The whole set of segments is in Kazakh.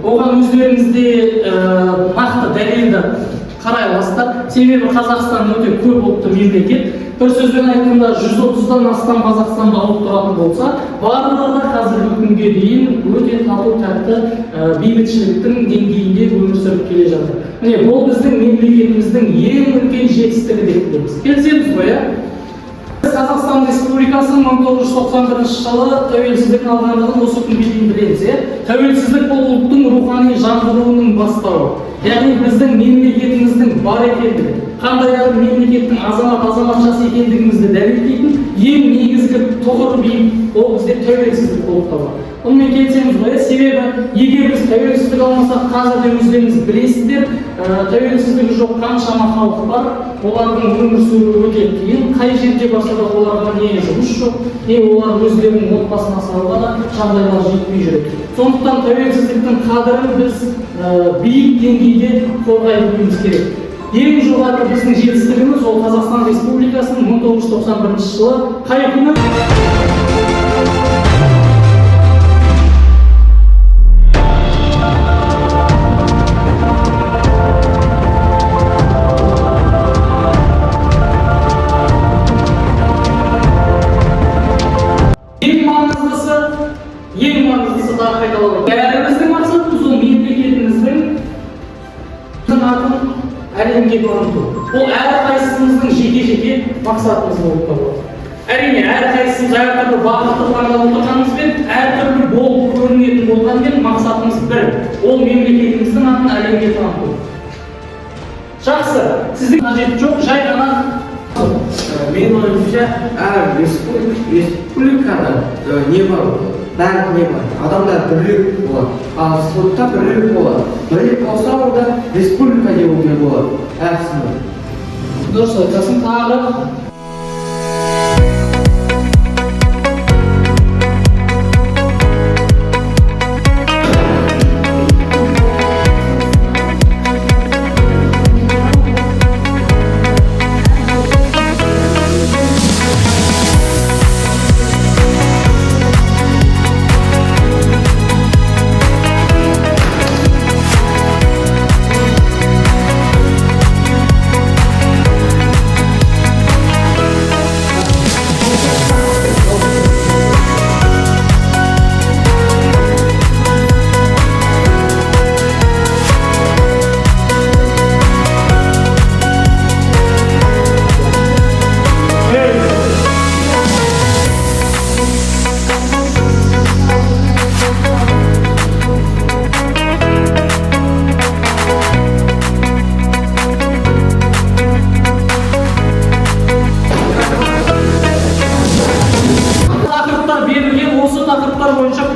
оған өздеріңізде нақты дәлелді қарай аласыздар. Себебі Қазақстан өте көп ұлтты мемлекет. Bir sözбен айтқанда 130-дан астам Қазақстанда ұлт тұратын болса, барлығы да қазіргі күнге дейін өте тату тәтті бейбітшіліктің деңгейінде өмір сүріп келе жатыр. Міне бұл біздің мемлекетіміздің ең үлкен жетістігі деп білеміз. Келісеміз ғой, иә? Қазақстан Республикасы 1991 жылы тәуелсіздік алғандығын осы күнге дейін білеміз. Тәуелсіздік бұл ұлттың рухани жаңғыруының бастауы. Яғни біздің мемлекетіміздің бар екендігі, қандай да бір мемлекеттің азаматшасы екендігімізді дәлелдейтін ең негізгі тұғыр биік ол бізде тәуелсіздік болып табылады. Онымен келісеміз ғой, себебі егер біз тәуелсіздік алмасақ, қазір де өздеріңіз білесіздер, тәуелсіздігі жоқ қаншама халық бар, олардың өмір сүруі өте қиын, қай жерде барса да оларға не жұмыс жоқ, не олар өздерінің отбасын асыруға да жағдайлар жетпей жүреді. Сондықтан тәуелсіздіктің қадірін біз биік деңгейде қорғай білуіміз керек. Ең жоғары біздің жетістігіміз ол Қазақстан Республикасының 1991 жылы қай күні? Ең маңыздысы тағы қайталау. Бәріміздің мақсатымыз ол мемлекетіміздің атын әлемге таныту. Ол әрқайсымыздың жеке мақсатымыз болып табылады. Әрине, әрқайсымыз әртүрлі бағытты таңдап отырғанымызбен, әртүрлі болып көрінетін болғанмен мақсатымыз бір. Ол мемлекетіміздің атын әлемге таныту. Жақсы, сіздің қажеті жоқ, жай ғана менің ойымша, әр республикада не бар? Бәрі не бар? Адамдар бірлік болады, ал сотта бірлік болады. Бірлік болса, онда республика деуге болады. Әрсінде. Дұрыс айтасың, тағы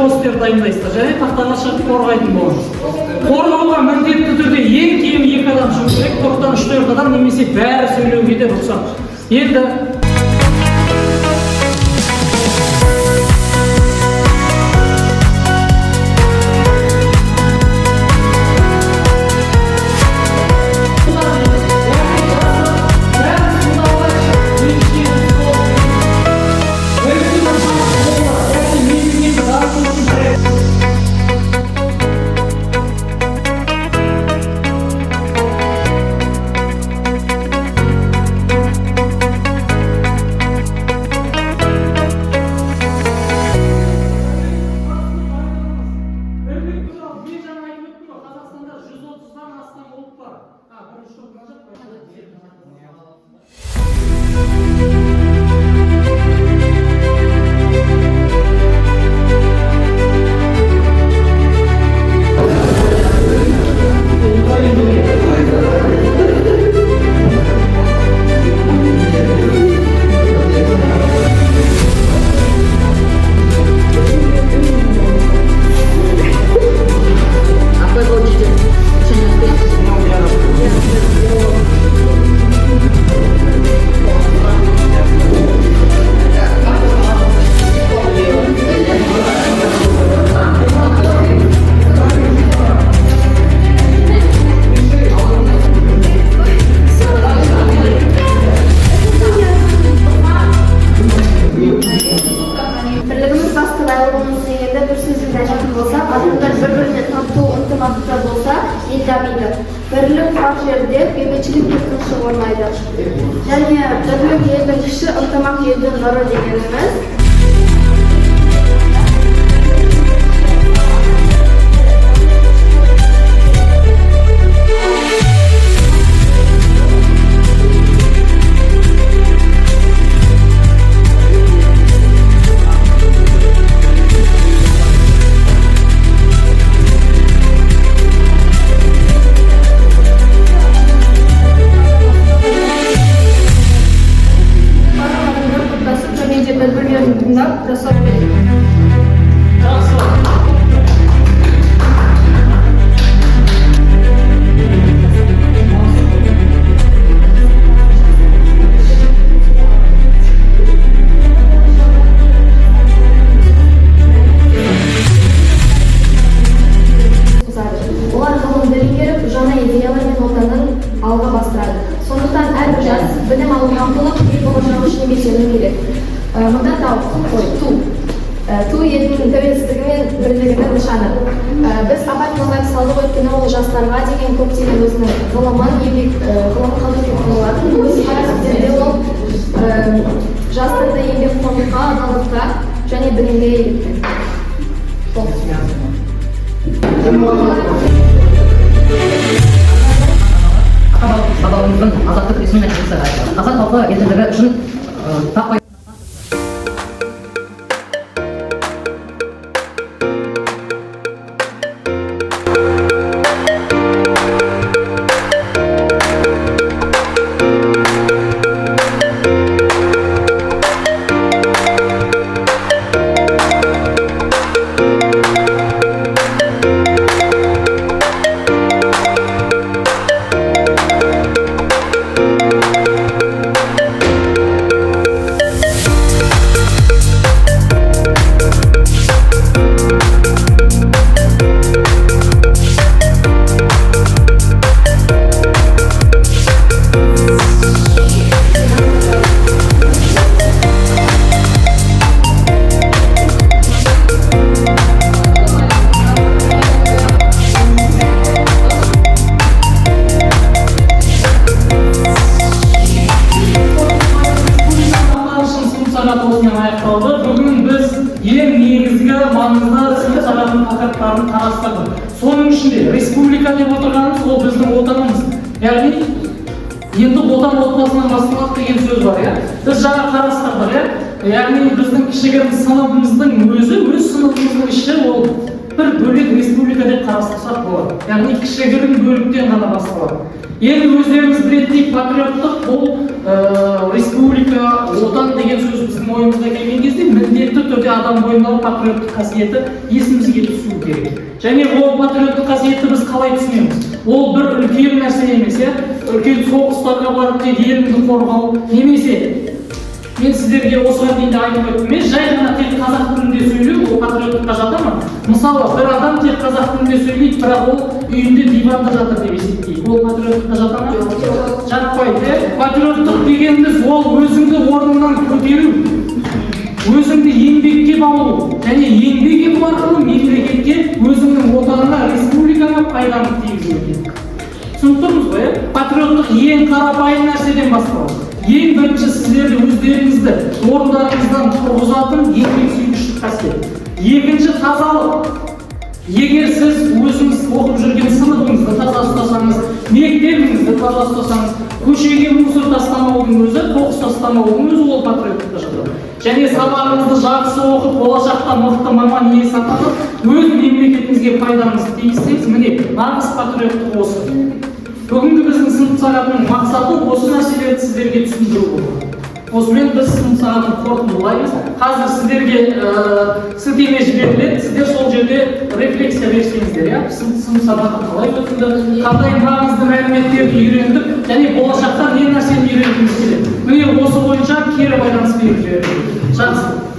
постер дайындайсыздар, және тақтаға шығып қорғайтын болыңыз. Қорғауға міндетті түрде ең кем 2 адам жүру керек, 3-4 адам немесе бәрі сөйлеуге де рұқсат. Енді Бірлігіміз басты байлығымыз дегенде бір сөзбен айтатын болсақ, адамдар бір-біріне тату, ынтымақ бағытта болса, ел дамиды. Бірлік бар жерде бейбітшілік пен тыныштық орнайды. Және бірлік елдің күші, ынтымақ елдің нұры дегеніміз. Олар ғылымды игеріп, жаңа идеялар мен отанын алға бастырады. Сондықтан әрбір жас білім алуға ұмтылып, ел болашағы үшін еңбектенуі керек. Мұнда ту елдің тәуелсіздігі мен бірлігінің нышаны. Біз абай мырзаев салдық, өйткені ол жастарға деген көптеген өзінің ғылымын қалдырып болатын. Өз қарасөздерінде ол жастарды еңбекқорлыққа, адалдыққа және білімге үйреткен. Ата-бабамыздың азаттық күресінің нәтижесі. Қазақ халқы еркіндігі үшін таппай Бүгін біз ең негізгі маңызды сынып сағатының тақырыптарын қарастырдық. Соның ішінде республика деп отырғанымыз ол біздің отанымыз. Яғни енді отан отбасынан басталады деген сөз бар, иә. Біз жаңа қарастырдық, иә. Яғни біздің кішігірім сыныбымыздың өз сыныбымыздың іші ол бір бөлек республика деп қарастырсақ болады. Яғни кішігірім бөліктен ғана басталады. Енді өздеріңіз білетіндей патриоттық бұл республика, отан деген сөз біздің ойымызға келген кезде міндетті түрде адам бойындағы патриоттық қасиеті есімізге түсуі керек. Және ол патриоттық қасиетті біз қалай түсінеміз? Ол бір үлкен нәрсе емес, үлкен соғыстарға барып тек еліңді қорғау немесе мен сіздерге осыған дейін де айтып өттім, жай ғана тек қазақ тілінде сөйлеу ол патриоттыққа жата ма? Мысалы, бір адам тек қазақ тілінде сөйлейді, бірақ ол үйінде диванда жатыр деп есептейді. Ол патриоттыққа жата ма? Жатпайды. Патриоттық дегеніміз ол өзіңді орнынан көтеру, өзіңді еңбекке баулу, және еңбек ету арқылы мемлекетке, өзіңнің отанына, республикаңа пайданы тигізу екен. Түсініп тұрмыз ғой, патриоттық ең қарапайым нәрседен басталады. Ең бірінші сіздерді өздеріңізді орындарыңыздан тұрғызатын еңбексүйгіштік қасиет. Екінші тазалық. Егер сіз өзіңіз оқып жүрген сыныбыңызды таза ұстасаңыз, мектебіңізді таза ұстасаңыз, көшеге мусор тастамаудың өзі, қоқыс тастамаудың өзі ол патриоттыққа жатады. Және сабағыңызды жақсы оқып, болашақта мықты маман иесі атанып, өз мемлекетіңізге пайдаңызды тигізсеңіз, міне нағыз патриоттық осы. Бүгінгі біздің сынып сағатының мақсаты осы нәрселерді сіздерге түсіндіру болды. Осымен біз сынып сағатын қорытындылаймыз. Қазір сіздерге сілтеме жіберіледі, сіздер сол жерде рефлексия берсеңіздер, сынып сағаты қалай өтті, қандай маңызды мәліметтерді үйрендік, және болашақта не нәрсені үйренгіміз келеді. Міне осы бойынша кері байланыс беріп жібереді. Жақсы.